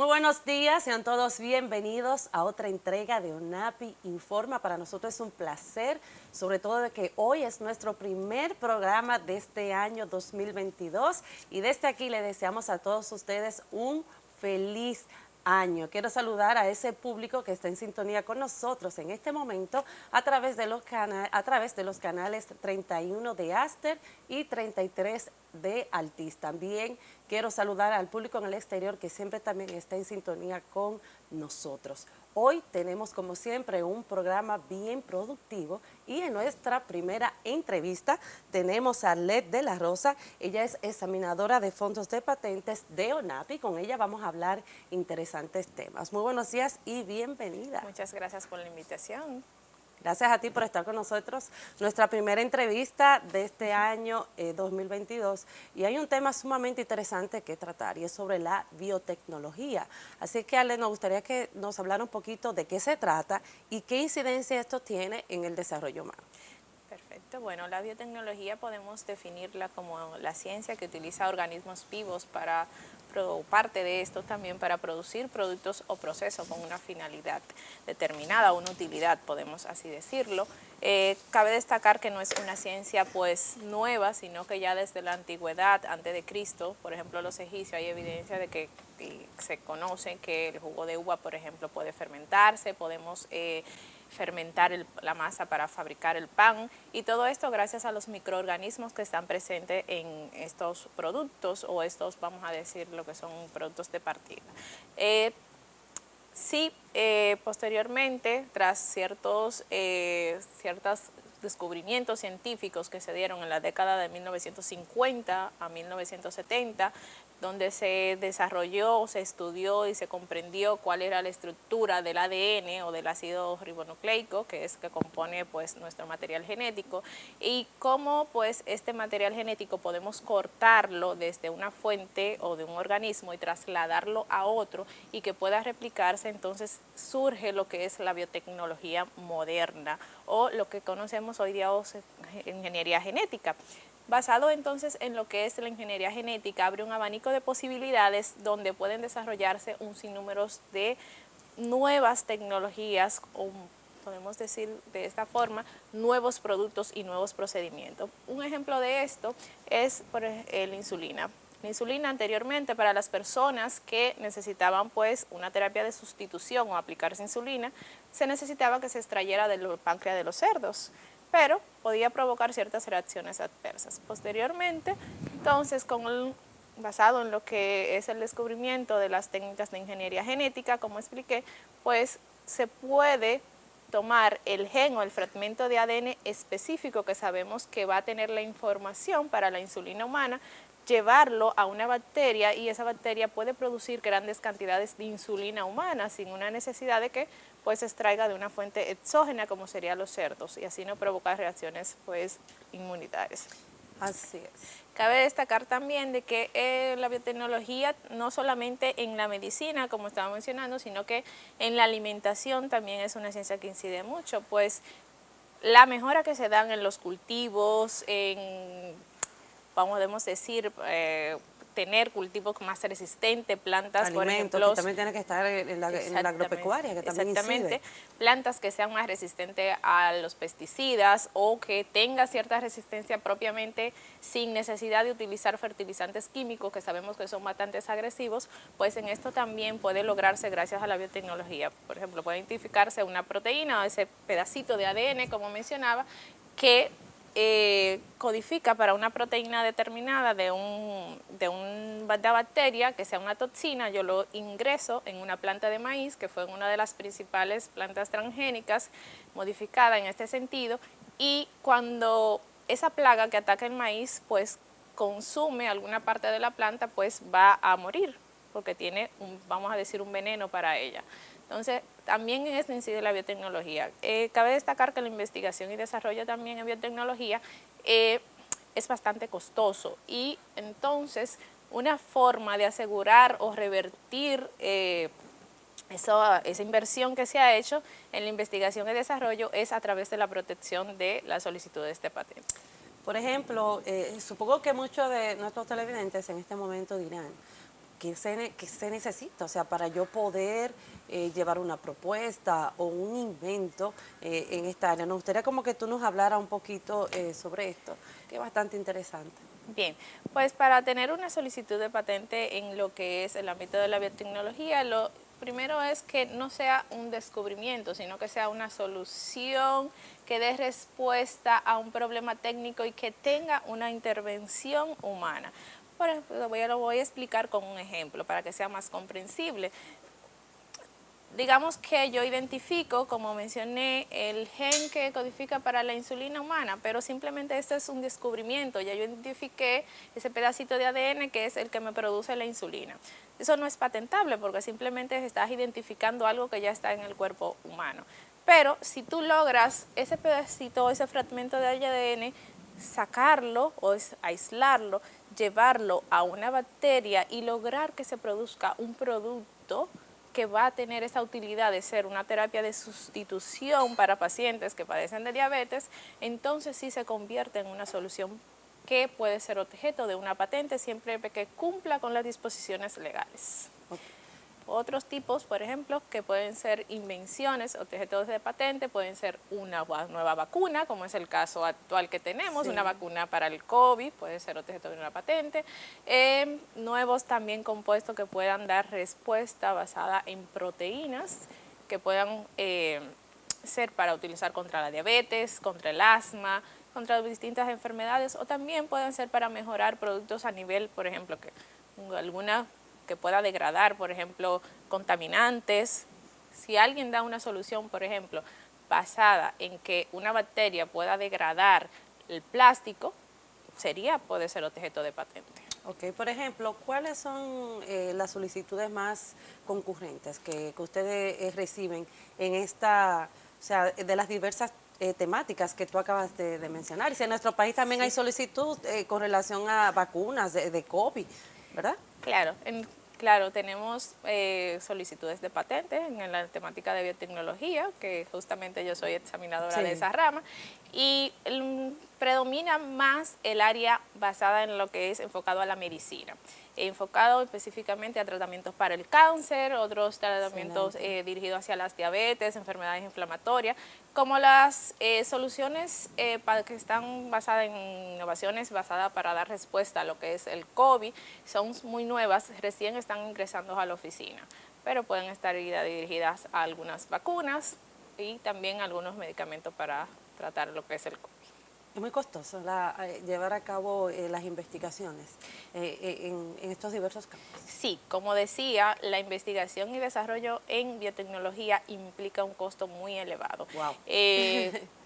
Muy buenos días, sean todos bienvenidos a otra entrega de ONAPI Informa. Para nosotros es un placer, sobre todo de que hoy es nuestro primer programa de este año 2022 y desde aquí le deseamos a todos ustedes un feliz año. Quiero saludar a ese público que está en sintonía con nosotros en este momento a través de los canales 31 de Aster y 33 de Altiz. También quiero saludar al público en el exterior que siempre también está en sintonía con nosotros. Hoy tenemos, como siempre, un programa bien productivo y en nuestra primera entrevista tenemos a Led de la Rosa. Ella es examinadora de fondos de patentes de ONAPI. Con ella vamos a hablar interesantes temas. Muy buenos días y bienvenida. Muchas gracias por la invitación. Gracias a ti por estar con nosotros. Nuestra primera entrevista de este año 2022 y hay un tema sumamente interesante que tratar y es sobre la biotecnología. Así que Ale, nos gustaría que nos hablara un poquito de qué se trata y qué incidencia esto tiene en el desarrollo humano. Perfecto. Bueno, la biotecnología podemos definirla como la ciencia que utiliza organismos vivos para, parte de esto también para producir productos o procesos con una finalidad determinada, una utilidad, podemos así decirlo. Cabe destacar que no es una ciencia pues nueva, sino que ya desde la antigüedad, antes de Cristo, por ejemplo los egipcios, hay evidencia de que se conoce que el jugo de uva, por ejemplo, puede fermentarse, podemos fermentar la masa para fabricar el pan y todo esto gracias a los microorganismos que están presentes en estos productos o estos, vamos a decir, lo que son productos de partida. Posteriormente, tras ciertos descubrimientos científicos que se dieron en la década de 1950 a 1970, donde se desarrolló, se estudió y se comprendió cuál era la estructura del ADN o del ácido ribonucleico, que compone pues nuestro material genético, y cómo pues este material genético podemos cortarlo desde una fuente o de un organismo y trasladarlo a otro y que pueda replicarse. Entonces surge lo que es la biotecnología moderna o lo que conocemos hoy día como ingeniería genética. Basado entonces en lo que es la ingeniería genética, abre un abanico de posibilidades donde pueden desarrollarse un sinnúmero de nuevas tecnologías, o podemos decir de esta forma, nuevos productos y nuevos procedimientos. Un ejemplo de esto es la insulina. La insulina anteriormente para las personas que necesitaban pues una terapia de sustitución o aplicarse insulina, se necesitaba que se extrayera del páncreas de los cerdos, pero podía provocar ciertas reacciones adversas. Posteriormente, entonces, basado en lo que es el descubrimiento de las técnicas de ingeniería genética, como expliqué, pues se puede tomar el gen o el fragmento de ADN específico que sabemos que va a tener la información para la insulina humana, llevarlo a una bacteria y esa bacteria puede producir grandes cantidades de insulina humana sin una necesidad de que pues se extraiga de una fuente exógena como serían los cerdos y así no provocar reacciones pues inmunitarias. Así es. Cabe destacar también de que la biotecnología no solamente en la medicina, como estaba mencionando, sino que en la alimentación también es una ciencia que incide mucho, pues la mejora que se dan en los cultivos, podemos decir, tener cultivos más resistentes, plantas, Alimentos, por ejemplo. que también tiene que estar en la agropecuaria, que también incide. Plantas que sean más resistentes a los pesticidas o que tenga cierta resistencia propiamente sin necesidad de utilizar fertilizantes químicos que sabemos que son bastante agresivos, pues en esto también puede lograrse gracias a la biotecnología. Por ejemplo, puede identificarse una proteína o ese pedacito de ADN, como mencionaba, que codifica para una proteína determinada de una bacteria que sea una toxina. Yo lo ingreso en una planta de maíz, que fue una de las principales plantas transgénicas modificada en este sentido, y cuando esa plaga que ataca el maíz pues consume alguna parte de la planta, pues va a morir porque tiene, vamos a decir, un veneno para ella. Entonces, también en esto incide la biotecnología. Cabe destacar que la investigación y desarrollo también en biotecnología es bastante costoso y entonces una forma de asegurar o revertir esa inversión que se ha hecho en la investigación y desarrollo es a través de la protección de las solicitudes de patente. Por ejemplo, supongo que muchos de nuestros televidentes en este momento dirán, qué se necesita? O sea, para yo poder llevar una propuesta o un invento en esta área. Nos gustaría como que tú nos hablaras un poquito sobre esto, que es bastante interesante. Bien, pues para tener una solicitud de patente en lo que es el ámbito de la biotecnología, lo primero es que no sea un descubrimiento, sino que sea una solución que dé respuesta a un problema técnico y que tenga una intervención humana. Por ejemplo, lo voy a explicar con un ejemplo para que sea más comprensible. Digamos que yo identifico, como mencioné, el gen que codifica para la insulina humana, pero simplemente este es un descubrimiento. Ya yo identifiqué ese pedacito de ADN que es el que me produce la insulina. Eso no es patentable porque simplemente estás identificando algo que ya está en el cuerpo humano. Pero si tú logras ese pedacito, ese fragmento de ADN, sacarlo o aislarlo, llevarlo a una bacteria y lograr que se produzca un producto que va a tener esa utilidad de ser una terapia de sustitución para pacientes que padecen de diabetes, entonces sí se convierte en una solución que puede ser objeto de una patente siempre que cumpla con las disposiciones legales. Okay. Otros tipos, por ejemplo, que pueden ser invenciones, objetos de patente, pueden ser una nueva vacuna, como es el caso actual que tenemos, una vacuna para el COVID, puede ser objeto de una patente. Nuevos también compuestos que puedan dar respuesta basada en proteínas, que puedan ser para utilizar contra la diabetes, contra el asma, contra distintas enfermedades, o también pueden ser para mejorar productos a nivel, por ejemplo, que alguna que pueda degradar, por ejemplo, contaminantes. Si alguien da una solución, por ejemplo, basada en que una bacteria pueda degradar el plástico, puede ser objeto de patente. Ok, por ejemplo, ¿cuáles son las solicitudes más concurrentes que ustedes reciben en esta, o sea, de las diversas temáticas que tú acabas de mencionar? Y si en nuestro país también hay solicitud con relación a vacunas de COVID, ¿verdad? Claro, claro, tenemos solicitudes de patentes en la temática de biotecnología, que justamente yo soy examinadora de esa rama, y predomina más el área basada en lo que es enfocado a la medicina, enfocado específicamente a tratamientos para el cáncer, otros tratamientos dirigidos hacia las diabetes, enfermedades inflamatorias, como las soluciones que están basadas en innovaciones basadas para dar respuesta a lo que es el COVID, son muy nuevas, recién están ingresando a la oficina, pero pueden estar dirigidas a algunas vacunas y también algunos medicamentos para tratar lo que es el COVID. Es muy costoso llevar a cabo las investigaciones en estos diversos campos. Sí, como decía, la investigación y desarrollo en biotecnología implica un costo muy elevado. Wow.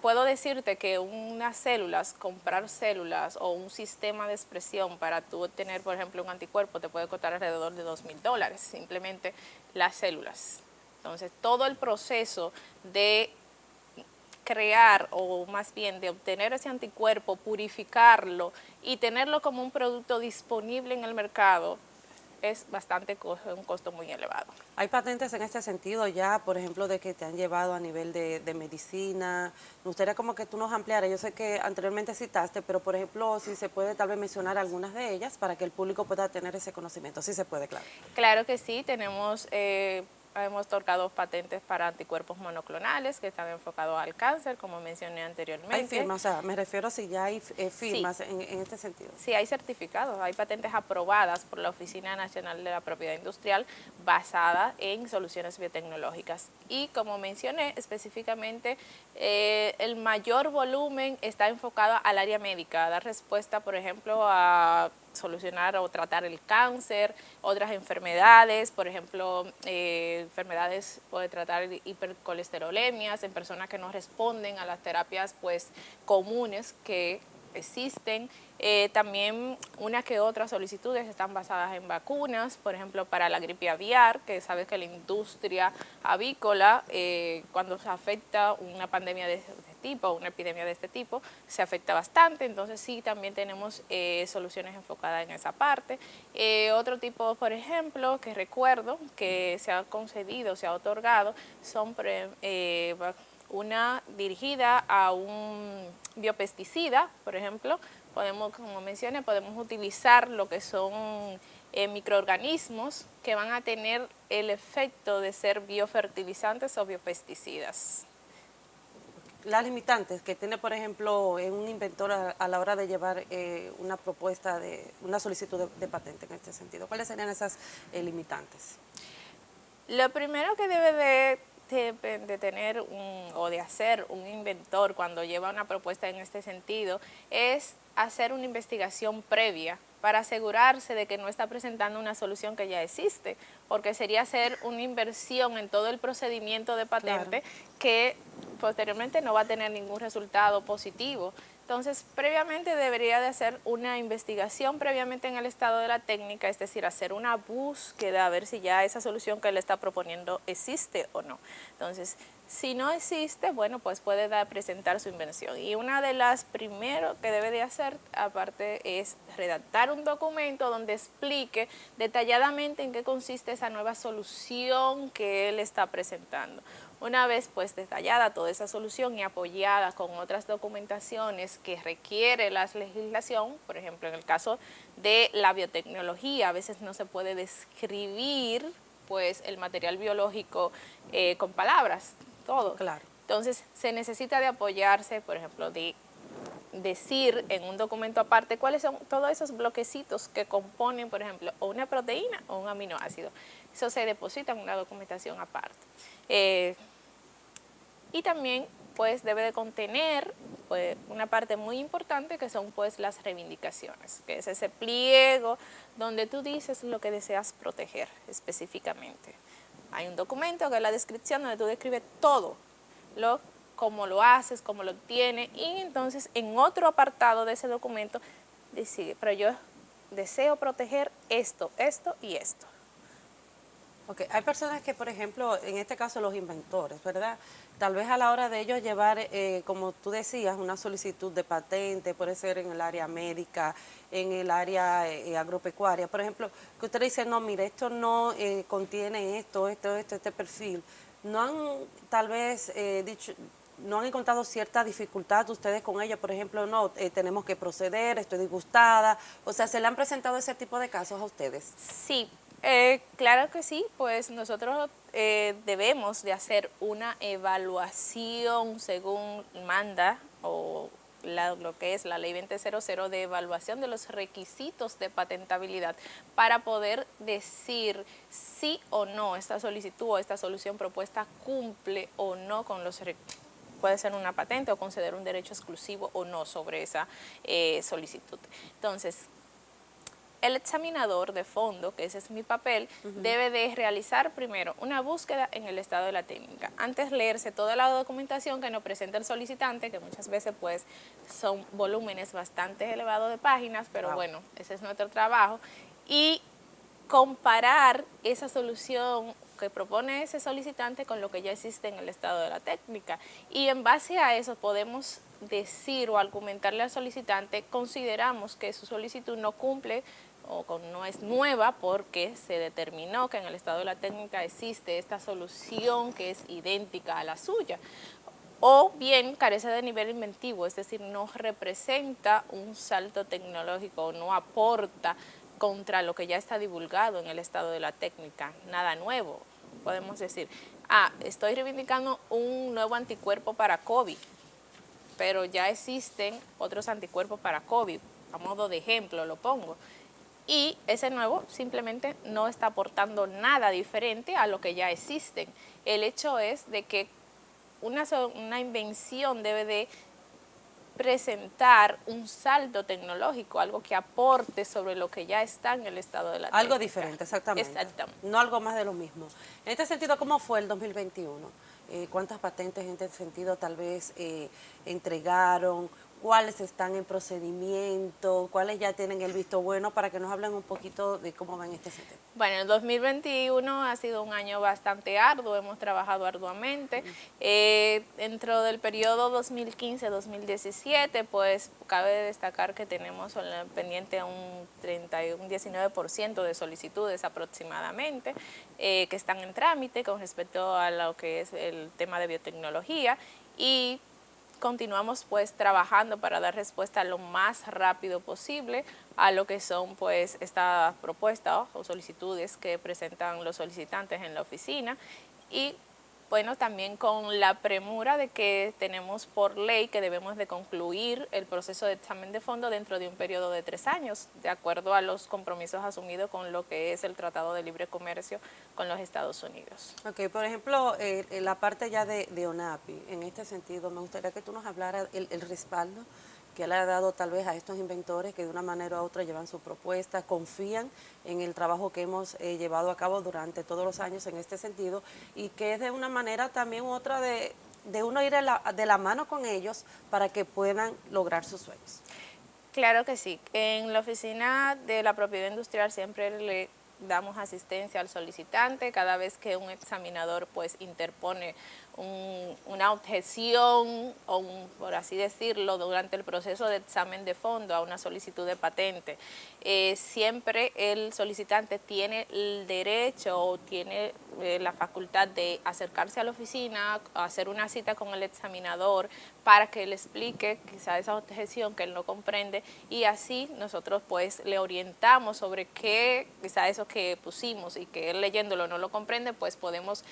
Puedo decirte que unas células, comprar células o un sistema de expresión para tú obtener, por ejemplo, un anticuerpo te puede costar alrededor de $2,000, simplemente las células. Entonces, todo el proceso de crear o más bien de obtener ese anticuerpo, purificarlo y tenerlo como un producto disponible en el mercado es un costo muy elevado. ¿Hay patentes en este sentido ya, por ejemplo, de que te han llevado a nivel de medicina? Me gustaría como que tú nos ampliaras. Yo sé que anteriormente citaste, pero por ejemplo, si se puede tal vez mencionar algunas de ellas para que el público pueda tener ese conocimiento. Sí se puede, claro. Claro que sí, hemos otorgado patentes para anticuerpos monoclonales que están enfocados al cáncer, como mencioné anteriormente. Hay firmas, o sea, me refiero a si ya hay firmas en este sentido. Sí, hay certificados, hay patentes aprobadas por la Oficina Nacional de la Propiedad Industrial basada en soluciones biotecnológicas. Y como mencioné específicamente, el mayor volumen está enfocado al área médica, a dar respuesta, por ejemplo, a solucionar o tratar el cáncer, otras enfermedades, por ejemplo, enfermedades puede tratar hipercolesterolemias en personas que no responden a las terapias pues comunes que existen. También una que otras solicitudes están basadas en vacunas, por ejemplo para la gripe aviar, que sabes que la industria avícola cuando se afecta una pandemia de este tipo, una epidemia de este tipo, se afecta bastante, entonces sí también tenemos soluciones enfocadas en esa parte. Otro tipo, por ejemplo, que recuerdo que se ha concedido, se ha otorgado, son una dirigida a un biopesticida, por ejemplo, podemos, como mencioné, podemos utilizar lo que son microorganismos que van a tener el efecto de ser biofertilizantes o biopesticidas. Las limitantes que tiene, por ejemplo, un inventor a la hora de llevar una propuesta, una solicitud de patente en este sentido. ¿Cuáles serían esas limitantes? Lo primero que debe de tener o de hacer un inventor cuando lleva una propuesta en este sentido es hacer una investigación previa para asegurarse de que no está presentando una solución que ya existe, porque sería hacer una inversión en todo el procedimiento de patente, claro, que posteriormente no va a tener ningún resultado positivo. Entonces, previamente debería de hacer una investigación previamente en el estado de la técnica, es decir, hacer una búsqueda a ver si ya esa solución que él está proponiendo existe o no. Entonces, si no existe, bueno, pues puede presentar su invención. Y una de las primeras que debe de hacer, aparte, es redactar un documento donde explique detalladamente en qué consiste esa nueva solución que él está presentando. Una vez pues detallada toda esa solución y apoyada con otras documentaciones que requiere la legislación, por ejemplo, en el caso de la biotecnología, a veces no se puede describir pues el material biológico con palabras, todo. Claro. Entonces se necesita de apoyarse, por ejemplo, de decir en un documento aparte cuáles son todos esos bloquecitos que componen, por ejemplo, o una proteína o un aminoácido. Eso se deposita en una documentación aparte. Y también pues debe de contener pues, una parte muy importante que son pues las reivindicaciones, que es ese pliego donde tú dices lo que deseas proteger específicamente. Hay un documento que es la descripción donde tú describes todo, cómo lo haces, cómo lo obtienes, y entonces en otro apartado de ese documento decide, pero yo deseo proteger esto, esto y esto. Ok, hay personas que, por ejemplo, en este caso los inventores, ¿verdad? Tal vez a la hora de ellos llevar, como tú decías, una solicitud de patente, puede ser en el área médica, en el área agropecuaria, por ejemplo, que usted dice, no, mire, esto no contiene este perfil. ¿No han tal vez dicho, no han encontrado cierta dificultad ustedes con ella? Por ejemplo, no, tenemos que proceder, estoy disgustada, o sea, ¿se le han presentado ese tipo de casos a ustedes? Sí. Claro que sí, pues nosotros debemos de hacer una evaluación según manda o lo que es la ley 2000 de evaluación de los requisitos de patentabilidad para poder decir sí o no esta solicitud o esta solución propuesta cumple o no con los requisitos. Puede ser una patente o conceder un derecho exclusivo o no sobre esa solicitud. Entonces, el examinador de fondo, que ese es mi papel, debe de realizar primero una búsqueda en el estado de la técnica. Antes leerse toda la documentación que nos presenta el solicitante, que muchas veces pues son volúmenes bastante elevados de páginas, pero bueno, ese es nuestro trabajo, y comparar esa solución que propone ese solicitante con lo que ya existe en el estado de la técnica. Y en base a eso podemos decir o argumentarle al solicitante, consideramos que su solicitud no cumple o no es nueva porque se determinó que en el estado de la técnica existe esta solución que es idéntica a la suya. O bien carece de nivel inventivo, es decir, no representa un salto tecnológico, no aporta contra lo que ya está divulgado en el estado de la técnica, nada nuevo. Podemos decir, estoy reivindicando un nuevo anticuerpo para COVID, pero ya existen otros anticuerpos para COVID, a modo de ejemplo lo pongo. Y ese nuevo simplemente no está aportando nada diferente a lo que ya existen. El hecho es de que una invención debe de presentar un salto tecnológico, algo que aporte sobre lo que ya está en el estado de la técnica. Algo diferente, exactamente. Exactamente. No algo más de lo mismo. En este sentido, ¿cómo fue el 2021? ¿Cuántas patentes en este sentido tal vez entregaron? ¿Cuáles están en procedimiento? ¿Cuáles ya tienen el visto bueno? Para que nos hablen un poquito de cómo van este sentido. Bueno, el 2021 ha sido un año bastante arduo, hemos trabajado arduamente. Dentro del periodo 2015-2017, pues cabe destacar que tenemos pendiente un 19% de solicitudes aproximadamente que están en trámite con respecto a lo que es el tema de biotecnología, y continuamos pues trabajando para dar respuesta lo más rápido posible a lo que son pues estas propuestas o solicitudes que presentan los solicitantes en la oficina, y bueno, también con la premura de que tenemos por ley que debemos de concluir el proceso de examen de fondo dentro de un periodo de 3 años, de acuerdo a los compromisos asumidos con lo que es el Tratado de Libre Comercio con los Estados Unidos. Ok, por ejemplo, la parte ya de ONAPI, en este sentido, me gustaría que tú nos hablaras el respaldo que le ha dado tal vez a estos inventores que de una manera u otra llevan su propuesta, confían en el trabajo que hemos llevado a cabo durante todos los años en este sentido, y que es de una manera también u otra de uno ir de la mano con ellos para que puedan lograr sus sueños. Claro que sí. En la oficina de la propiedad industrial siempre le damos asistencia al solicitante cada vez que un examinador pues interpone una objeción o por así decirlo, durante el proceso de examen de fondo a una solicitud de patente. Siempre el solicitante tiene el derecho o tiene la facultad de acercarse a la oficina, hacer una cita con el examinador para que le explique quizá esa objeción que él no comprende, y así nosotros pues le orientamos sobre qué, quizá eso que pusimos y que él leyéndolo no lo comprende, pues podemos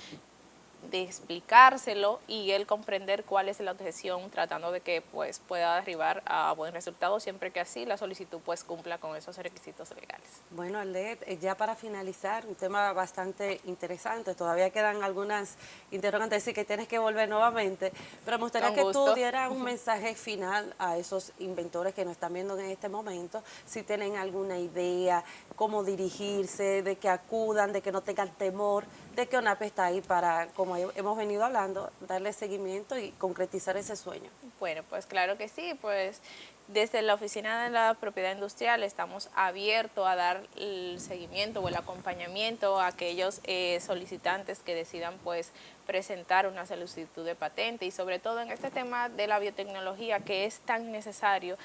de explicárselo y él comprender cuál es la objeción, tratando de que pues pueda arribar a buen resultado, siempre que así la solicitud pues cumpla con esos requisitos legales. Bueno, Arlet, ya para finalizar, un tema bastante interesante, todavía quedan algunas interrogantes, sí que tienes que volver nuevamente, pero me gustaría que tú dieras un mensaje final a esos inventores que nos están viendo en este momento, si tienen alguna idea, cómo dirigirse, de que acudan, de que no tengan temor, de que ONAPI está ahí para, como hemos venido hablando, darle seguimiento y concretizar ese sueño. Bueno, pues claro que sí, pues desde la Oficina de la Propiedad Industrial estamos abiertos a dar el seguimiento o el acompañamiento a aquellos solicitantes que decidan pues presentar una solicitud de patente, y sobre todo en este tema de la biotecnología que es tan necesario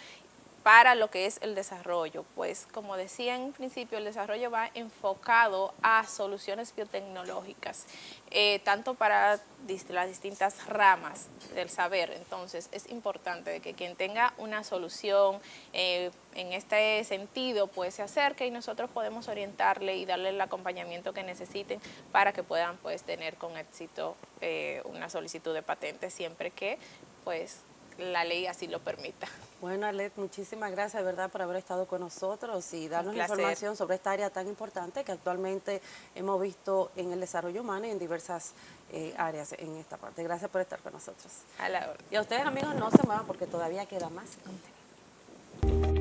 para lo que es el desarrollo. Pues como decía en principio, el desarrollo va enfocado a soluciones biotecnológicas, tanto para las distintas ramas del saber. Entonces es importante de que quien tenga una solución en este sentido pues se acerque, y nosotros podemos orientarle y darle el acompañamiento que necesiten para que puedan pues tener con éxito una solicitud de patente, siempre que pues la ley así lo permita. Bueno, Arlet, muchísimas gracias, de verdad, por haber estado con nosotros y darnos información sobre esta área tan importante que actualmente hemos visto en el desarrollo humano y en diversas áreas en esta parte. Gracias por estar con nosotros. A la orden. Y a ustedes, amigos, no se muevan porque todavía queda más contenido.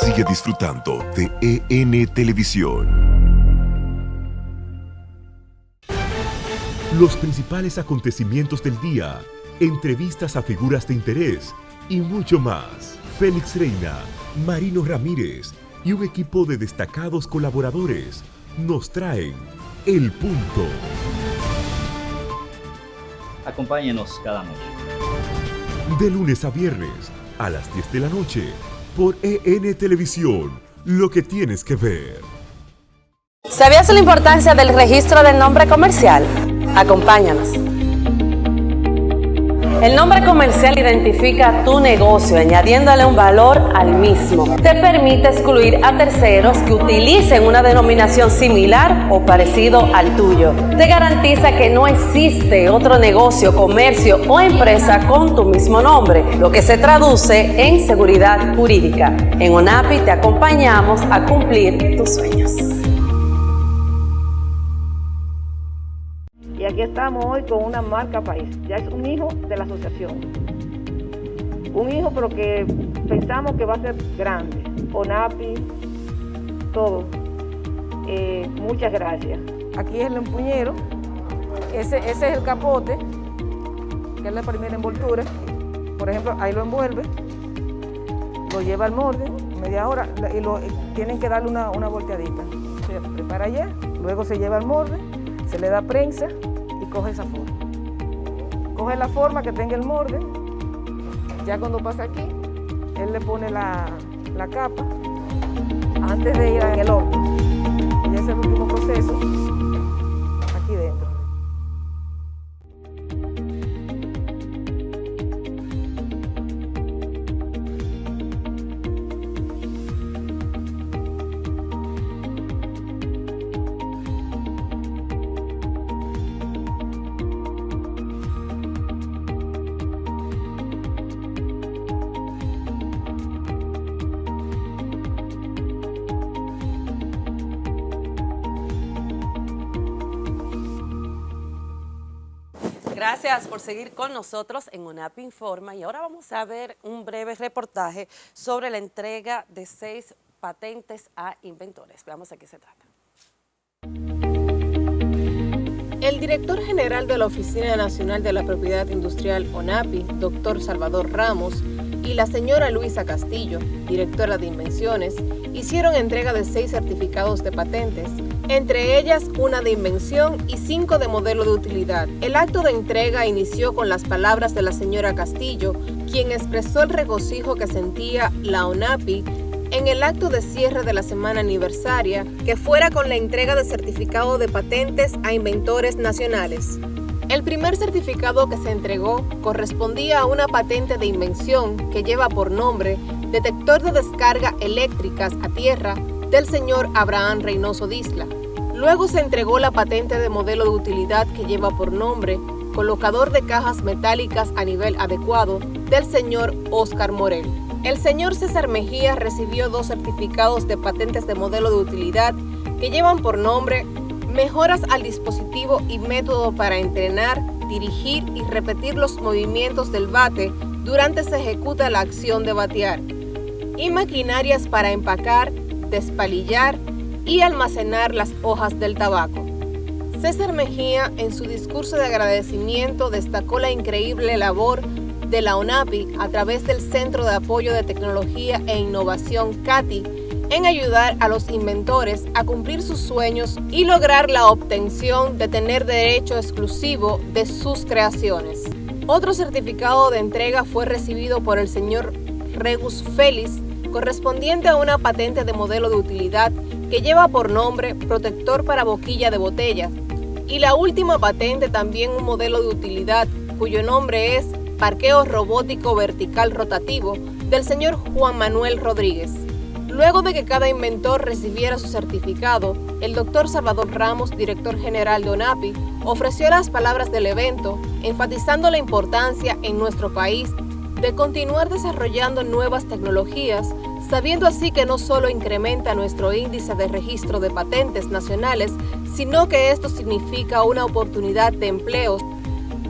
Sigue disfrutando de EN Televisión. Los principales acontecimientos del día, entrevistas a figuras de interés y mucho más. Félix Reina, Marino Ramírez y un equipo de destacados colaboradores nos traen El Punto. Acompáñenos cada noche. De lunes a viernes a las 10 de la noche por EN Televisión, lo que tienes que ver. ¿Sabías la importancia del registro del nombre comercial? Acompáñanos. El nombre comercial identifica tu negocio, añadiéndole un valor al mismo. Te permite excluir a terceros que utilicen una denominación similar o parecido al tuyo. Te garantiza que no existe otro negocio, comercio o empresa con tu mismo nombre, lo que se traduce en seguridad jurídica. En ONAPI te acompañamos a cumplir tus sueños. Y aquí estamos hoy con una marca país. Ya es un hijo de la asociación. Un hijo, pero que pensamos que va a ser grande. ONAPI, todo. Muchas gracias. Aquí es el empuñero. Ese es el capote. que es la primera envoltura. Por ejemplo, ahí lo envuelve, lo lleva al molde, media hora, y tienen que darle una volteadita. Se prepara allá, luego se lleva al molde, se le da prensa y coge esa forma. Coge la forma que tenga el molde, ya cuando pasa aquí, él le pone la capa antes de ir al horno. Y ese es el último proceso aquí dentro. Gracias por seguir con nosotros en ONAPI Informa y ahora vamos a ver un breve reportaje sobre la entrega de 6 patentes a inventores. Veamos de qué se trata. El director general de la Oficina Nacional de la Propiedad Industrial ONAPI, doctor Salvador Ramos, y la señora Luisa Castillo, directora de Invenciones, hicieron entrega de 6 certificados de patentes, entre ellas una de invención y 5 de modelo de utilidad. El acto de entrega inició con las palabras de la señora Castillo, quien expresó el regocijo que sentía la ONAPI en el acto de cierre de la semana aniversaria, que fuera con la entrega de certificado de patentes a inventores nacionales. El primer certificado que se entregó correspondía a una patente de invención que lleva por nombre Detector de Descarga Eléctricas a Tierra del señor Abraham Reynoso Disla. Luego se entregó la patente de modelo de utilidad que lleva por nombre Colocador de Cajas Metálicas a Nivel Adecuado del señor Óscar Morel. El señor César Mejía recibió 2 certificados de patentes de modelo de utilidad que llevan por nombre Mejoras al dispositivo y método para entrenar, dirigir y repetir los movimientos del bate durante se ejecuta la acción de batear, y maquinarias para empacar, despalillar y almacenar las hojas del tabaco. César Mejía, en su discurso de agradecimiento, destacó la increíble labor de la ONAPI a través del Centro de Apoyo de Tecnología e Innovación CATI en ayudar a los inventores a cumplir sus sueños y lograr la obtención de tener derecho exclusivo de sus creaciones. Otro certificado de entrega fue recibido por el señor Regus Félix, correspondiente a una patente de modelo de utilidad que lleva por nombre Protector para Boquilla de Botella, y la última patente también un modelo de utilidad cuyo nombre es Parqueo Robótico Vertical Rotativo del señor Juan Manuel Rodríguez. Luego de que cada inventor recibiera su certificado, el doctor Salvador Ramos, director general de ONAPI, ofreció las palabras del evento, enfatizando la importancia en nuestro país de continuar desarrollando nuevas tecnologías, sabiendo así que no solo incrementa nuestro índice de registro de patentes nacionales, sino que esto significa una oportunidad de empleos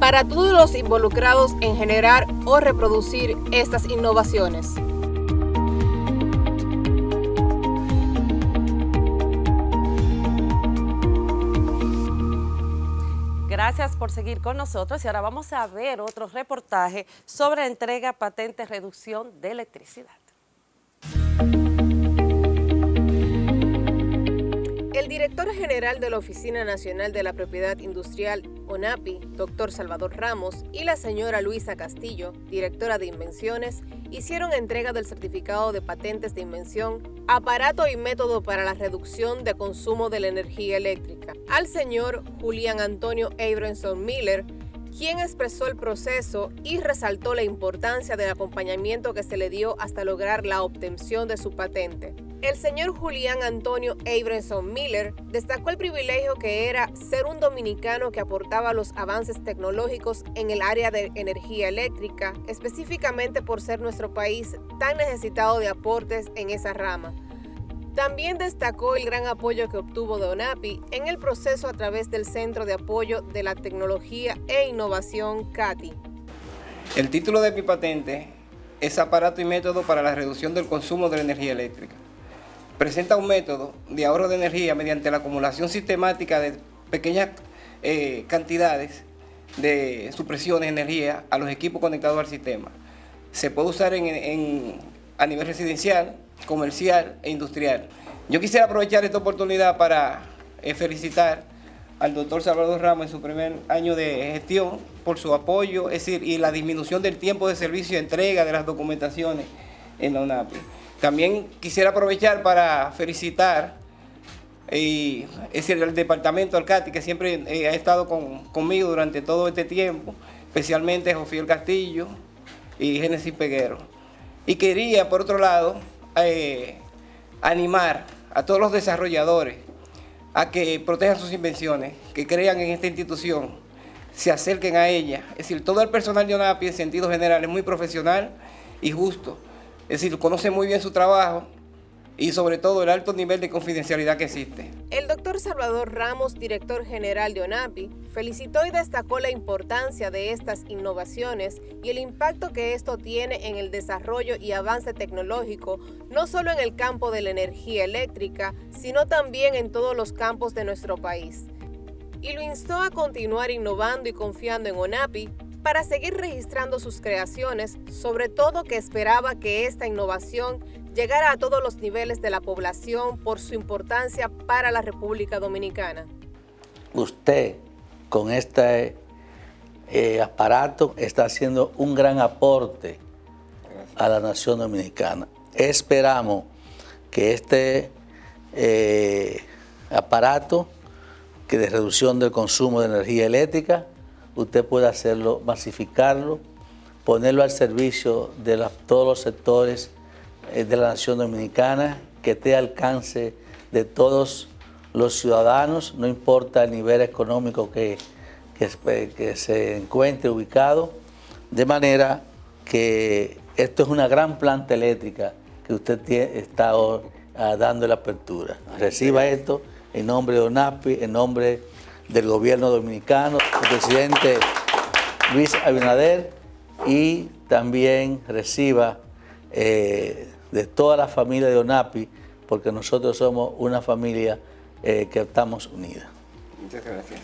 para todos los involucrados en generar o reproducir estas innovaciones. Gracias por seguir con nosotros y ahora vamos a ver otro reportaje sobre entrega, patente, reducción de electricidad. El director general de la Oficina Nacional de la Propiedad Industrial, ONAPI, doctor Salvador Ramos, y la señora Luisa Castillo, directora de Invenciones, hicieron entrega del certificado de patentes de invención, aparato y método para la reducción de consumo de la energía eléctrica, al señor Julián Antonio Abramson Miller, quien expresó el proceso y resaltó la importancia del acompañamiento que se le dio hasta lograr la obtención de su patente. El señor Julián Antonio Abramson Miller destacó el privilegio que era ser un dominicano que aportaba los avances tecnológicos en el área de energía eléctrica, específicamente por ser nuestro país tan necesitado de aportes en esa rama. También destacó el gran apoyo que obtuvo de ONAPI en el proceso a través del Centro de Apoyo de la Tecnología e Innovación CATI. El título de mi patente es Aparato y método para la reducción del consumo de la energía eléctrica. Presenta un método de ahorro de energía mediante la acumulación sistemática de pequeñas cantidades de supresión de energía a los equipos conectados al sistema. Se puede usar a nivel residencial, comercial e industrial. Yo quisiera aprovechar esta oportunidad para felicitar al doctor Salvador Ramos en su primer año de gestión por su apoyo, es decir, y la disminución del tiempo de servicio y entrega de las documentaciones en la ONAPI. También quisiera aprovechar para felicitar es decir, el departamento Alcati, que siempre ha estado conmigo durante todo este tiempo, especialmente Jofiel Castillo y Génesis Peguero. Y quería, por otro lado, animar a todos los desarrolladores a que protejan sus invenciones, que crean en esta institución, se acerquen a ella. Es decir, todo el personal de ONAPI en sentido general es muy profesional y justo. Es decir, conoce muy bien su trabajo y sobre todo el alto nivel de confidencialidad que existe. El doctor Salvador Ramos, director general de ONAPI, felicitó y destacó la importancia de estas innovaciones y el impacto que esto tiene en el desarrollo y avance tecnológico, no solo en el campo de la energía eléctrica, sino también en todos los campos de nuestro país. Y lo instó a continuar innovando y confiando en ONAPI para seguir registrando sus creaciones, sobre todo que esperaba que esta innovación llegara a todos los niveles de la población por su importancia para la República Dominicana. Usted, con este aparato, está haciendo un gran aporte a la nación dominicana. Esperamos que este aparato que de reducción del consumo de energía eléctrica, usted pueda hacerlo, masificarlo, ponerlo al servicio de todos los sectores de la nación dominicana, que esté al alcance de todos los ciudadanos, no importa el nivel económico que se encuentre ubicado, de manera que esto es una gran planta eléctrica que usted está dando la apertura. Reciba esto en nombre de ONAPI, en nombre del gobierno dominicano, el presidente Luis Abinader, y también reciba de toda la familia de ONAPI, porque nosotros somos una familia que estamos unidas. Muchas gracias.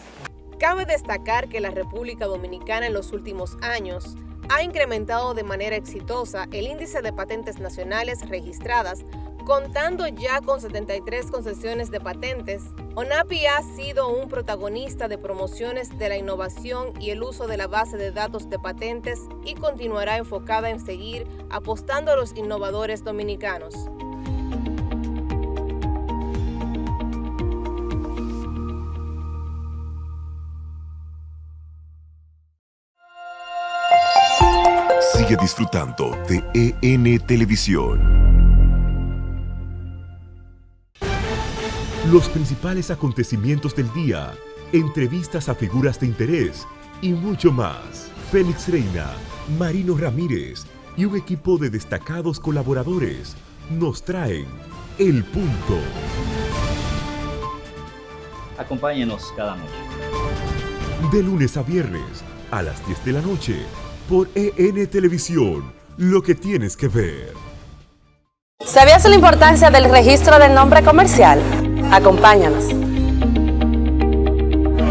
Cabe destacar que la República Dominicana en los últimos años ha incrementado de manera exitosa el índice de patentes nacionales registradas, contando ya con 73 concesiones de patentes. ONAPI ha sido un protagonista de promociones de la innovación y el uso de la base de datos de patentes y continuará enfocada en seguir apostando a los innovadores dominicanos. Sigue disfrutando de EN Televisión. Los principales acontecimientos del día, entrevistas a figuras de interés y mucho más. Félix Reina, Marino Ramírez y un equipo de destacados colaboradores nos traen El Punto. Acompáñenos cada noche. De lunes a viernes a las 10 de la noche por EN Televisión, lo que tienes que ver. ¿Sabías la importancia del registro del nombre comercial? Acompáñanos.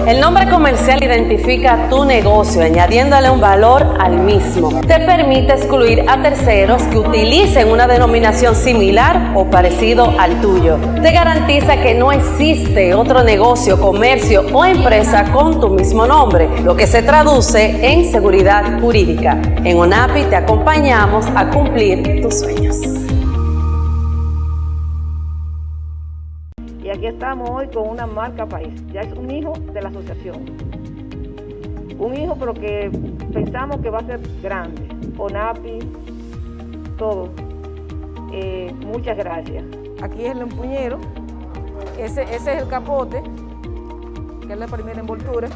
El nombre comercial identifica tu negocio, añadiéndole un valor al mismo. Te permite excluir a terceros que utilicen una denominación similar o parecido al tuyo. Te garantiza que no existe otro negocio, comercio o empresa con tu mismo nombre, lo que se traduce en seguridad jurídica. En ONAPI te acompañamos a cumplir tus sueños. Y aquí estamos hoy con una marca país. Ya es un hijo de la asociación. Un hijo, pero que pensamos que va a ser grande. ONAPI, todo. Muchas gracias. Aquí es el empuñero. Ese es el capote, que es la primera envoltura.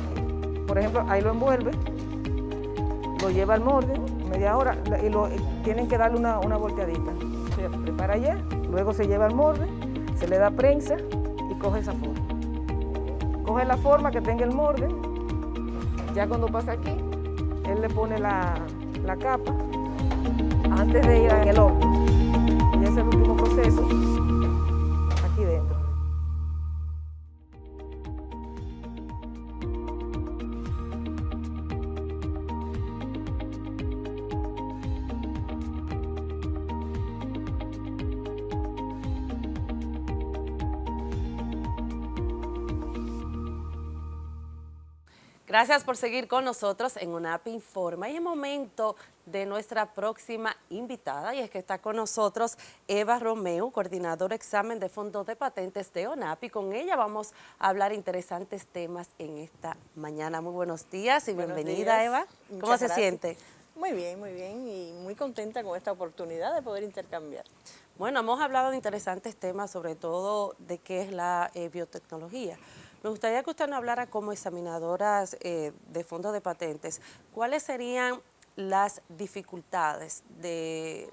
Por ejemplo, ahí lo envuelve, lo lleva al molde, media hora, y tienen que darle una volteadita. Se prepara allá, luego se lleva al molde, se le da prensa y coge esa forma. Coge la forma que tenga el molde, ya cuando pasa aquí, él le pone la capa antes de ir al horno. Y ese es el último proceso aquí dentro. Gracias por seguir con nosotros en ONAPI Informa. Y es momento de nuestra próxima invitada, y es que está con nosotros Eva Romeu, coordinadora examen de fondos de patentes de ONAPI. Con ella vamos a hablar interesantes temas en esta mañana. Muy buenos días y bienvenida, Eva. ¿Cómo se siente? Muy bien y muy contenta con esta oportunidad de poder intercambiar. Bueno, hemos hablado de interesantes temas, sobre todo de qué es la biotecnología. Me gustaría que usted nos hablara como examinadoras de fondos de patentes, ¿cuáles serían las dificultades de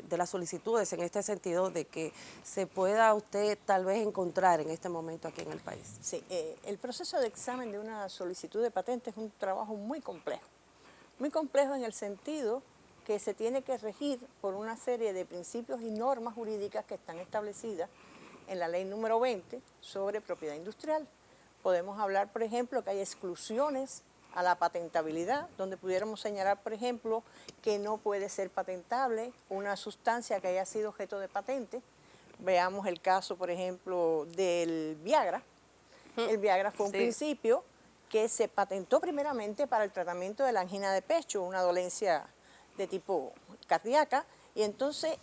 las solicitudes en este sentido de que se pueda usted tal vez encontrar en este momento aquí en el país? Sí, el proceso de examen de una solicitud de patente es un trabajo muy complejo en el sentido que se tiene que regir por una serie de principios y normas jurídicas que están establecidas en la ley número 20 sobre propiedad industrial. Podemos hablar, por ejemplo, que hay exclusiones a la patentabilidad, donde pudiéramos señalar, por ejemplo, que no puede ser patentable una sustancia que haya sido objeto de patente. Veamos el caso, por ejemplo, del Viagra. El Viagra fue un principio que se patentó primeramente para el tratamiento de la angina de pecho, una dolencia de tipo cardíaca, y entonces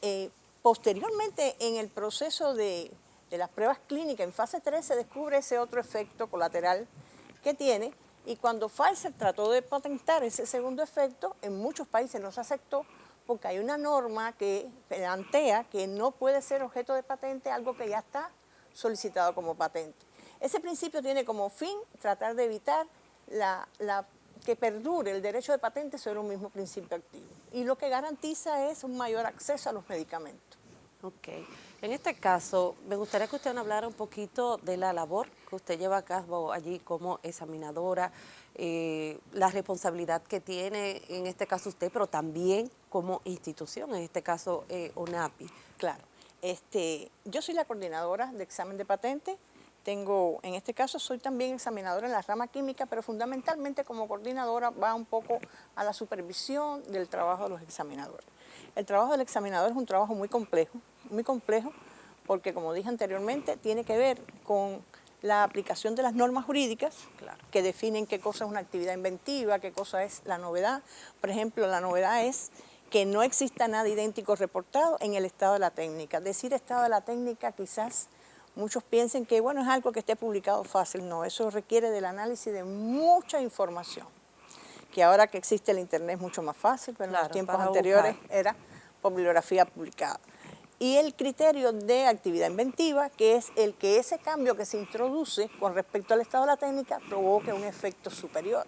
posteriormente en el proceso de las pruebas clínicas en fase 3 se descubre ese otro efecto colateral que tiene, y cuando Pfizer trató de patentar ese segundo efecto, en muchos países no se aceptó porque hay una norma que plantea que no puede ser objeto de patente algo que ya está solicitado como patente. Ese principio tiene como fin tratar de evitar que perdure el derecho de patente sobre un mismo principio activo, y lo que garantiza es un mayor acceso a los medicamentos. Ok. En este caso, me gustaría que usted nos hablara un poquito de la labor que usted lleva a cabo allí como examinadora, la responsabilidad que tiene en este caso usted, pero también como institución, en este caso ONAPI. Claro. Yo soy la coordinadora de examen de patente. En este caso soy también examinadora en la rama química, pero fundamentalmente como coordinadora va un poco a la supervisión del trabajo de los examinadores. El trabajo del examinador es un trabajo muy complejo, porque como dije anteriormente, tiene que ver con la aplicación de las normas jurídicas que definen qué cosa es una actividad inventiva, qué cosa es la novedad. Por ejemplo, la novedad es que no exista nada idéntico reportado en el estado de la técnica. Decir estado de la técnica quizás muchos piensen que bueno, es algo que esté publicado fácil. No, eso requiere del análisis de mucha información, que ahora que existe el internet es mucho más fácil, pero en los tiempos anteriores era por bibliografía publicada. Y el criterio de actividad inventiva, que es el que ese cambio que se introduce con respecto al estado de la técnica provoque un efecto superior.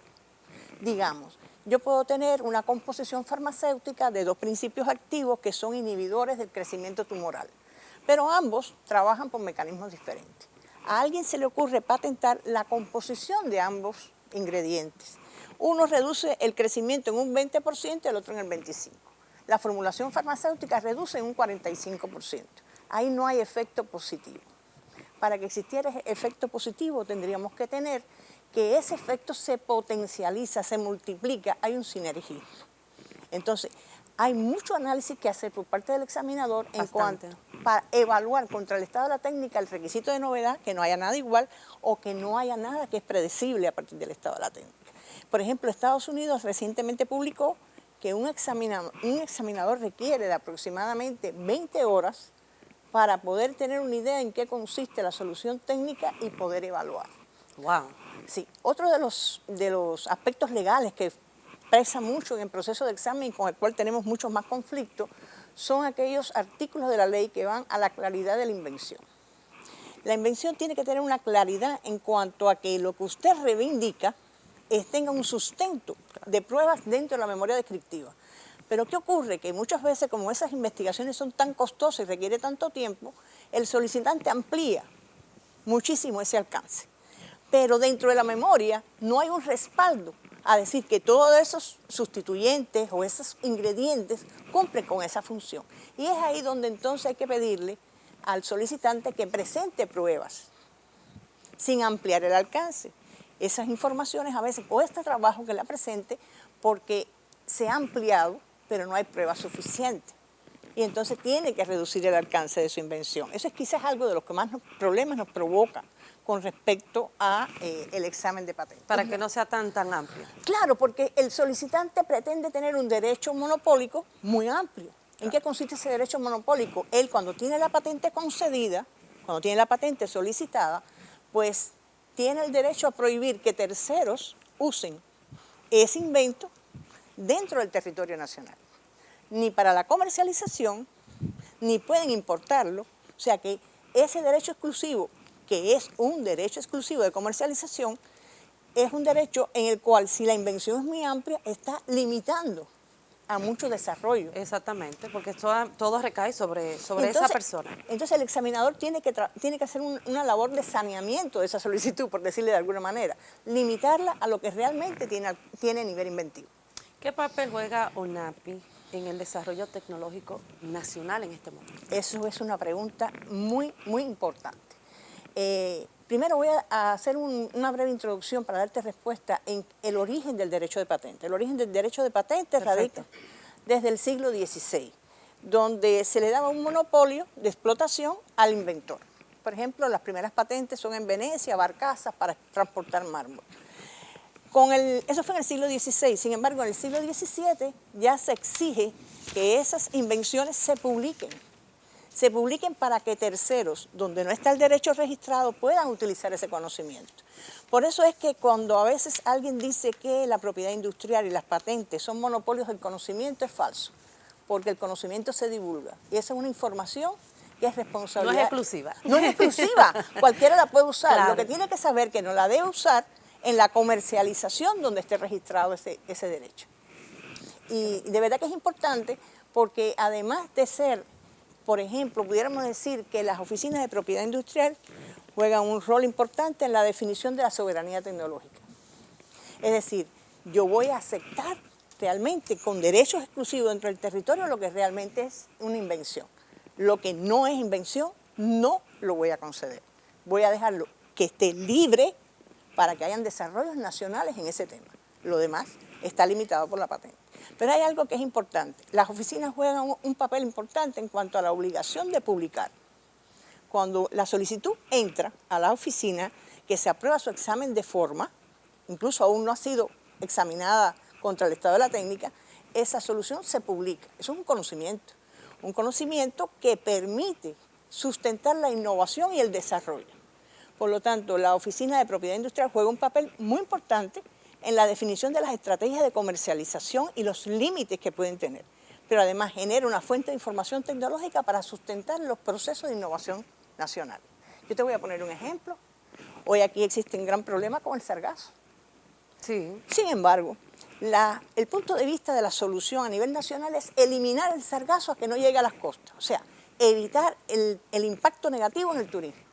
Digamos, yo puedo tener una composición farmacéutica de dos principios activos que son inhibidores del crecimiento tumoral, pero ambos trabajan por mecanismos diferentes. A alguien se le ocurre patentar la composición de ambos ingredientes. Uno reduce el crecimiento en un 20% y el otro en el 25%. La formulación farmacéutica reduce en un 45%. Ahí no hay efecto positivo. Para que existiera efecto positivo tendríamos que tener que ese efecto se potencializa, se multiplica, hay un sinergismo. Entonces, hay mucho análisis que hacer por parte del examinador en cuanto para evaluar contra el estado de la técnica el requisito de novedad, que no haya nada igual o que no haya nada que es predecible a partir del estado de la técnica. Por ejemplo, Estados Unidos recientemente publicó que un examinador requiere de aproximadamente 20 horas para poder tener una idea en qué consiste la solución técnica y poder evaluar. Wow. Sí, otro de los aspectos legales que pesa mucho en el proceso de examen y con el cual tenemos muchos más conflictos son aquellos artículos de la ley que van a la claridad de la invención. La invención tiene que tener una claridad en cuanto a que lo que usted reivindica tenga un sustento de pruebas dentro de la memoria descriptiva. Pero ¿qué ocurre? Que muchas veces, como esas investigaciones son tan costosas y requiere tanto tiempo, el solicitante amplía muchísimo ese alcance. Pero dentro de la memoria no hay un respaldo a decir que todos esos sustituyentes o esos ingredientes cumplen con esa función. Y es ahí donde entonces hay que pedirle al solicitante que presente pruebas sin ampliar el alcance. Esas informaciones a veces cuesta trabajo que la presente porque se ha ampliado, pero no hay pruebas suficientes. y entonces tiene que reducir el alcance de su invención. Eso es quizás algo de los que más problemas nos provoca con respecto a el examen de patente. Para que no sea tan amplio. Claro, porque el solicitante pretende tener un derecho monopólico muy amplio. ¿En qué consiste ese derecho monopólico? Él, cuando tiene la patente concedida, cuando tiene la patente solicitada, pues tiene el derecho a prohibir que terceros usen ese invento dentro del territorio nacional. Ni para la comercialización, ni pueden importarlo. O sea que ese derecho exclusivo, que es un derecho exclusivo de comercialización, es un derecho en el cual, si la invención es muy amplia, está limitando a mucho desarrollo. Exactamente, porque todo recae sobre esa persona. Entonces el examinador tiene que hacer una labor de saneamiento de esa solicitud, por decirle de alguna manera, limitarla a lo que realmente tiene nivel inventivo. ¿Qué papel juega ONAPI en el desarrollo tecnológico nacional en este momento? Eso es una pregunta muy, muy importante. Primero voy a hacer una breve introducción para darte respuesta en el origen del derecho de patente. El origen del derecho de patente radica desde el siglo XVI, donde se le daba un monopolio de explotación al inventor. Por ejemplo, las primeras patentes son en Venecia, barcazas para transportar mármol. Eso fue en el siglo XVI, sin embargo, en el siglo XVII ya se exige que esas invenciones se publiquen para que terceros, donde no está el derecho registrado, puedan utilizar ese conocimiento. Por eso es que cuando a veces alguien dice que la propiedad industrial y las patentes son monopolios del conocimiento, es falso, porque el conocimiento se divulga y esa es una información que es responsabilidad. No es exclusiva. No es exclusiva, cualquiera la puede usar. Claro. Lo que tiene que saber que no la debe usar en la comercialización donde esté registrado ese derecho. Y de verdad que es importante porque además de ser, por ejemplo, pudiéramos decir que las oficinas de propiedad industrial juegan un rol importante en la definición de la soberanía tecnológica. Es decir, yo voy a aceptar realmente con derechos exclusivos dentro del territorio lo que realmente es una invención. Lo que no es invención, no lo voy a conceder. Voy a dejarlo que esté libre para que hayan desarrollos nacionales en ese tema. Lo demás está limitado por la patente. Pero hay algo que es importante. Las oficinas juegan un papel importante en cuanto a la obligación de publicar. Cuando la solicitud entra a la oficina, que se aprueba su examen de forma, incluso aún no ha sido examinada contra el estado de la técnica, esa solución se publica. Eso es un conocimiento que permite sustentar la innovación y el desarrollo. Por lo tanto, la Oficina de Propiedad Industrial juega un papel muy importante en la definición de las estrategias de comercialización y los límites que pueden tener. Pero además genera una fuente de información tecnológica para sustentar los procesos de innovación nacional. Yo te voy a poner un ejemplo. Hoy aquí existe un gran problema con el sargazo. Sí. Sin embargo, el punto de vista de la solución a nivel nacional es eliminar el sargazo a que no llegue a las costas. O sea, evitar el impacto negativo en el turismo.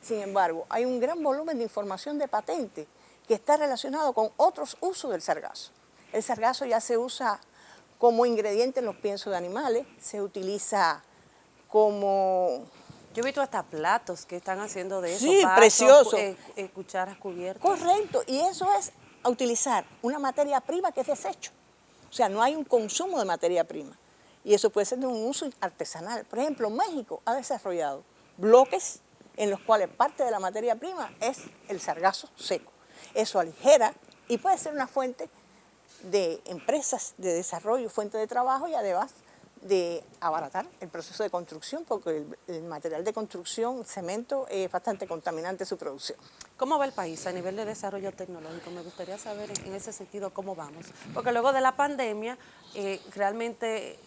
Sin embargo, hay un gran volumen de información de patente que está relacionado con otros usos del sargazo. El sargazo ya se usa como ingrediente en los piensos de animales, se utiliza como... Yo he visto hasta platos que están haciendo de eso. Sí, vasos, precioso. Cucharas cubiertas. Correcto, y eso es a utilizar una materia prima que es desecho. O sea, no hay un consumo de materia prima. Y eso puede ser de un uso artesanal. Por ejemplo, México ha desarrollado bloques en los cuales parte de la materia prima es el sargazo seco. Eso aligera y puede ser una fuente de empresas de desarrollo, fuente de trabajo y además de abaratar el proceso de construcción, porque el material de construcción, el cemento, es bastante contaminante su producción. ¿Cómo va el país a nivel de desarrollo tecnológico? Me gustaría saber en ese sentido cómo vamos. Porque luego de la pandemia, realmente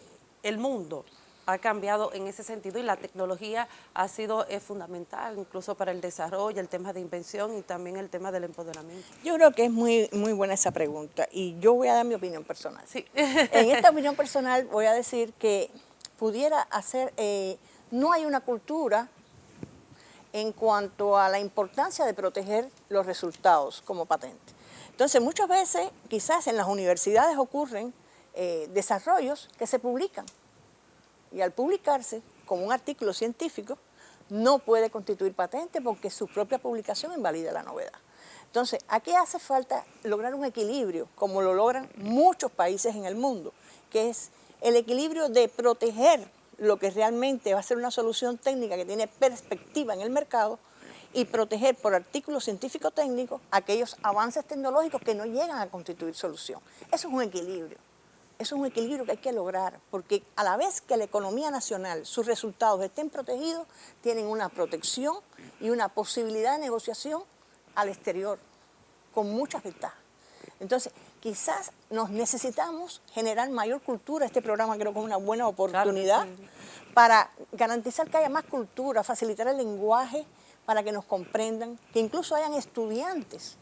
el mundo ha cambiado en ese sentido y la tecnología ha sido fundamental incluso para el desarrollo, el tema de invención y también el tema del empoderamiento. Yo creo que es muy buena esa pregunta y yo voy a dar mi opinión personal. Sí. En esta opinión personal voy a decir que pudiera hacer, no hay una cultura en cuanto a la importancia de proteger los resultados como patente. Entonces muchas veces quizás en las universidades ocurren desarrollos que se publican. Y al publicarse como un artículo científico, no puede constituir patente porque su propia publicación invalida la novedad. Entonces, aquí hace falta lograr un equilibrio, como lo logran muchos países en el mundo, que es el equilibrio de proteger lo que realmente va a ser una solución técnica que tiene perspectiva en el mercado y proteger por artículos científico-técnicos aquellos avances tecnológicos que no llegan a constituir solución. Eso es un equilibrio. Eso es un equilibrio que hay que lograr, porque a la vez que la economía nacional, sus resultados estén protegidos, tienen una protección y una posibilidad de negociación al exterior, con muchas ventajas. Entonces, quizás nos necesitamos generar mayor cultura. Este programa creo que es una buena oportunidad para garantizar que haya más cultura, facilitar el lenguaje para que nos comprendan, que incluso hayan estudiantes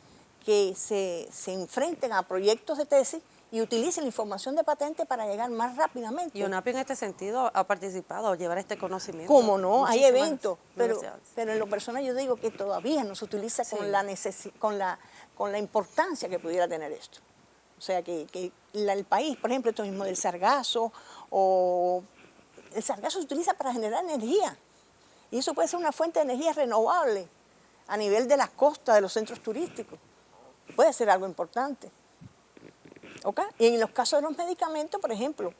que se enfrenten a proyectos de tesis y utilicen la información de patente para llegar más rápidamente. Y UNAPI en este sentido ha participado a llevar este conocimiento. ¿Cómo no? Hay eventos, pero en lo personal yo digo que todavía no se utiliza con la importancia que pudiera tener esto. O sea, que el país, por ejemplo, esto mismo del sargazo, el sargazo se utiliza para generar energía. Y eso puede ser una fuente de energía renovable a nivel de las costas, de los centros turísticos. Puede ser algo importante. ¿Okay? Y en los casos de los medicamentos, por ejemplo,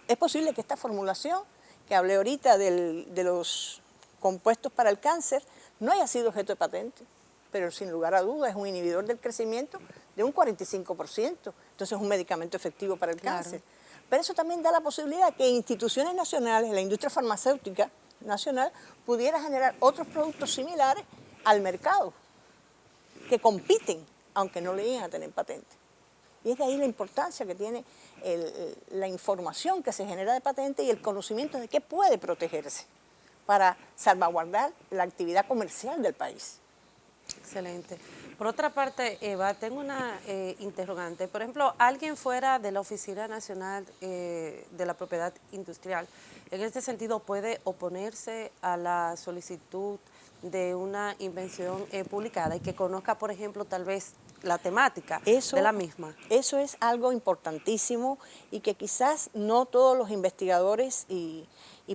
es posible que esta formulación que hablé ahorita de los compuestos para el cáncer no haya sido objeto de patente, pero sin lugar a dudas es un inhibidor del crecimiento de un 45%. Entonces es un medicamento efectivo para el cáncer. Pero eso también da la posibilidad que instituciones nacionales, la industria farmacéutica nacional, pudiera generar otros productos similares al mercado, que compiten, aunque no le lleguen a tener patente. Y es de ahí la importancia que tiene la información que se genera de patente y el conocimiento de qué puede protegerse para salvaguardar la actividad comercial del país. Excelente. Por otra parte, Eva, tengo una interrogante. Por ejemplo, alguien fuera de la Oficina Nacional de la Propiedad Industrial, en este sentido, ¿puede oponerse a la solicitud de una invención publicada y que conozca, por ejemplo, tal vez la temática de la misma? Eso es algo importantísimo y que quizás no todos los investigadores y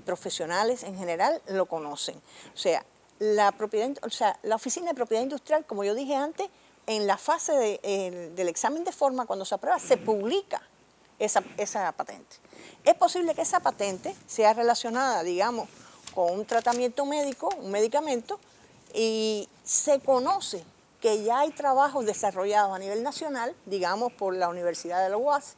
profesionales en general lo conocen. O sea, la Oficina de Propiedad Industrial, como yo dije antes, en la fase del examen de forma, cuando se aprueba, se publica esa patente. Es posible que esa patente sea relacionada, digamos, con un tratamiento médico, un medicamento, y se conoce que ya hay trabajos desarrollados a nivel nacional, digamos, por la Universidad de la UAS,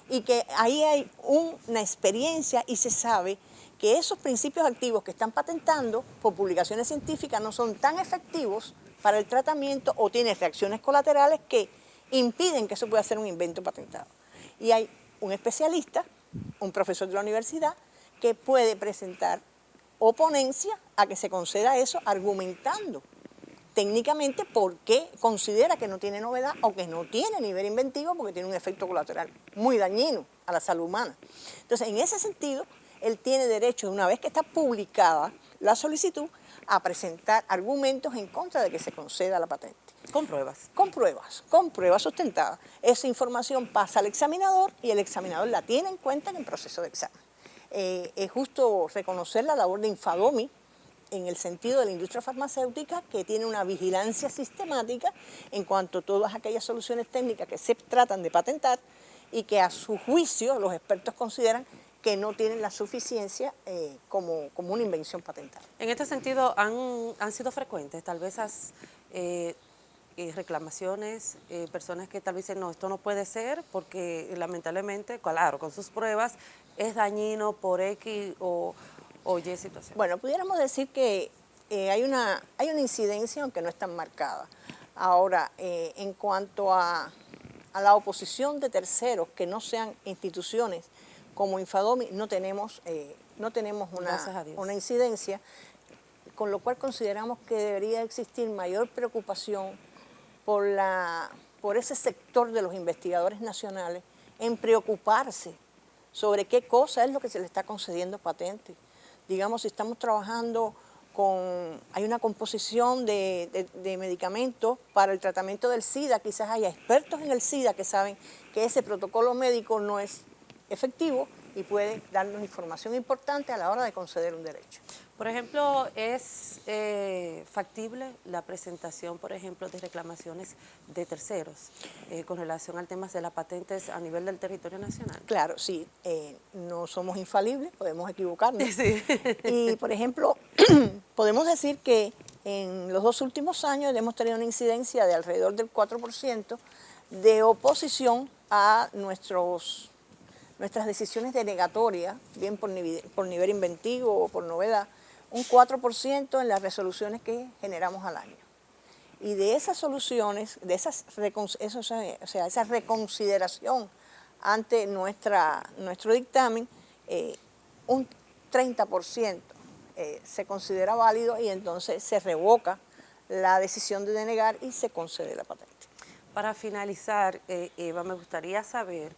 y que ahí hay una experiencia y se sabe que esos principios activos que están patentando por publicaciones científicas no son tan efectivos para el tratamiento o tienen reacciones colaterales que impiden que eso pueda ser un invento patentado. Y hay un especialista, un profesor de la universidad, que puede presentar oponencia a que se conceda eso argumentando técnicamente por qué considera que no tiene novedad o que no tiene nivel inventivo porque tiene un efecto colateral muy dañino a la salud humana. Entonces, en ese sentido, él tiene derecho, una vez que está publicada la solicitud, a presentar argumentos en contra de que se conceda la patente. Con pruebas. Con pruebas sustentadas. Esa información pasa al examinador y el examinador la tiene en cuenta en el proceso de examen. Es justo reconocer la labor de Infadomi en el sentido de la industria farmacéutica, que tiene una vigilancia sistemática en cuanto a todas aquellas soluciones técnicas que se tratan de patentar y que a su juicio los expertos consideran que no tienen la suficiencia como una invención patentada. En este sentido, han sido frecuentes tal vez esas reclamaciones, personas que tal vez dicen, no, esto no puede ser porque lamentablemente, claro, con sus pruebas es dañino por X o Y situación. Bueno, pudiéramos decir que hay una incidencia, aunque no es tan marcada. Ahora, en cuanto a la oposición de terceros que no sean instituciones como Infadomi, no tenemos una incidencia, con lo cual consideramos que debería existir mayor preocupación por ese sector de los investigadores nacionales en preocuparse sobre qué cosa es lo que se le está concediendo patente. Digamos, si estamos trabajando hay una composición de medicamentos para el tratamiento del SIDA, quizás haya expertos en el SIDA que saben que ese protocolo médico no es efectivo y puede darnos información importante a la hora de conceder un derecho. Por ejemplo, ¿es factible la presentación, por ejemplo, de reclamaciones de terceros con relación al tema de las patentes a nivel del territorio nacional? Claro, sí, no somos infalibles, podemos equivocarnos. Sí. Y, por ejemplo, podemos decir que en los 2 últimos años hemos tenido una incidencia de alrededor del 4% de oposición a nuestras decisiones denegatorias, bien por nivel inventivo o por novedad, un 4% en las resoluciones que generamos al año. Y de esas soluciones, de esa reconsideración ante nuestro dictamen, un 30% se considera válido y entonces se revoca la decisión de denegar y se concede la patente. Para finalizar, Eva, me gustaría saber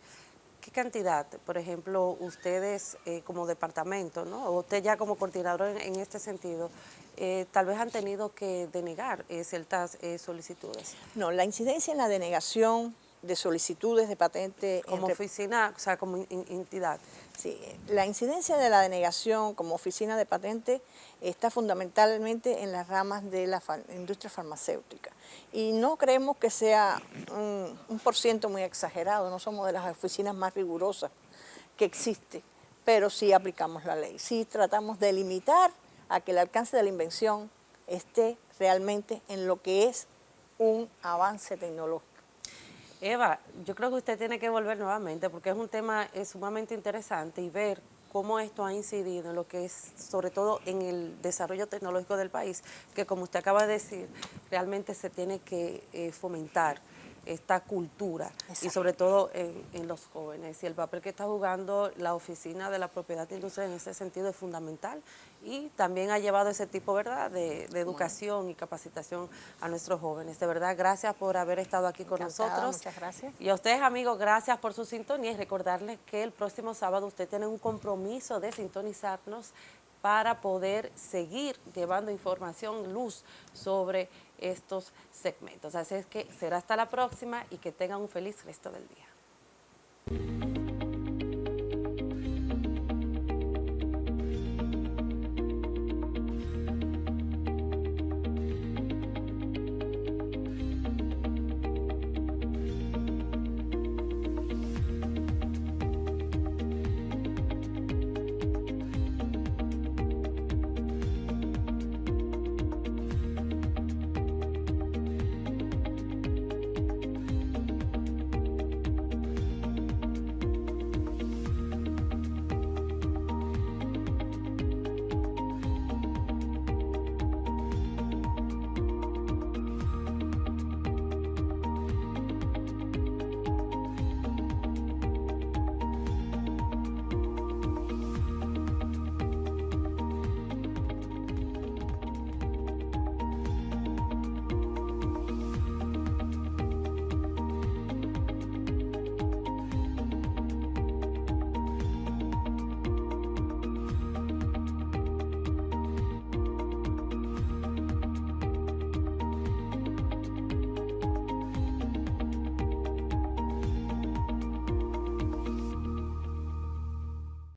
qué cantidad, por ejemplo, ustedes como departamento, ¿no? O usted ya como coordinador en este sentido, tal vez han tenido que denegar ciertas solicitudes. No, la incidencia en la denegación de solicitudes de patente... Como oficina, o sea, como entidad. Sí, la incidencia de la denegación como oficina de patente está fundamentalmente en las ramas de la industria farmacéutica. Y no creemos que sea un porciento muy exagerado, no somos de las oficinas más rigurosas que existe, pero sí aplicamos la ley. Sí tratamos de limitar a que el alcance de la invención esté realmente en lo que es un avance tecnológico. Eva, yo creo que usted tiene que volver nuevamente porque es un tema sumamente interesante y ver cómo esto ha incidido en lo que es, sobre todo en el desarrollo tecnológico del país, que como usted acaba de decir, realmente se tiene que fomentar esta cultura. Exacto. Y sobre todo en los jóvenes. Y el papel que está jugando la Oficina de la Propiedad Industrial en ese sentido es fundamental y también ha llevado ese tipo, ¿verdad?, de educación y capacitación a nuestros jóvenes. De verdad, gracias por haber estado aquí con nosotros. Muchas gracias. Y a ustedes, amigos, gracias por su sintonía y recordarles que el próximo sábado usted tiene un compromiso de sintonizarnos para poder seguir llevando información, luz sobre estos segmentos. Así es que será hasta la próxima y que tengan un feliz resto del día.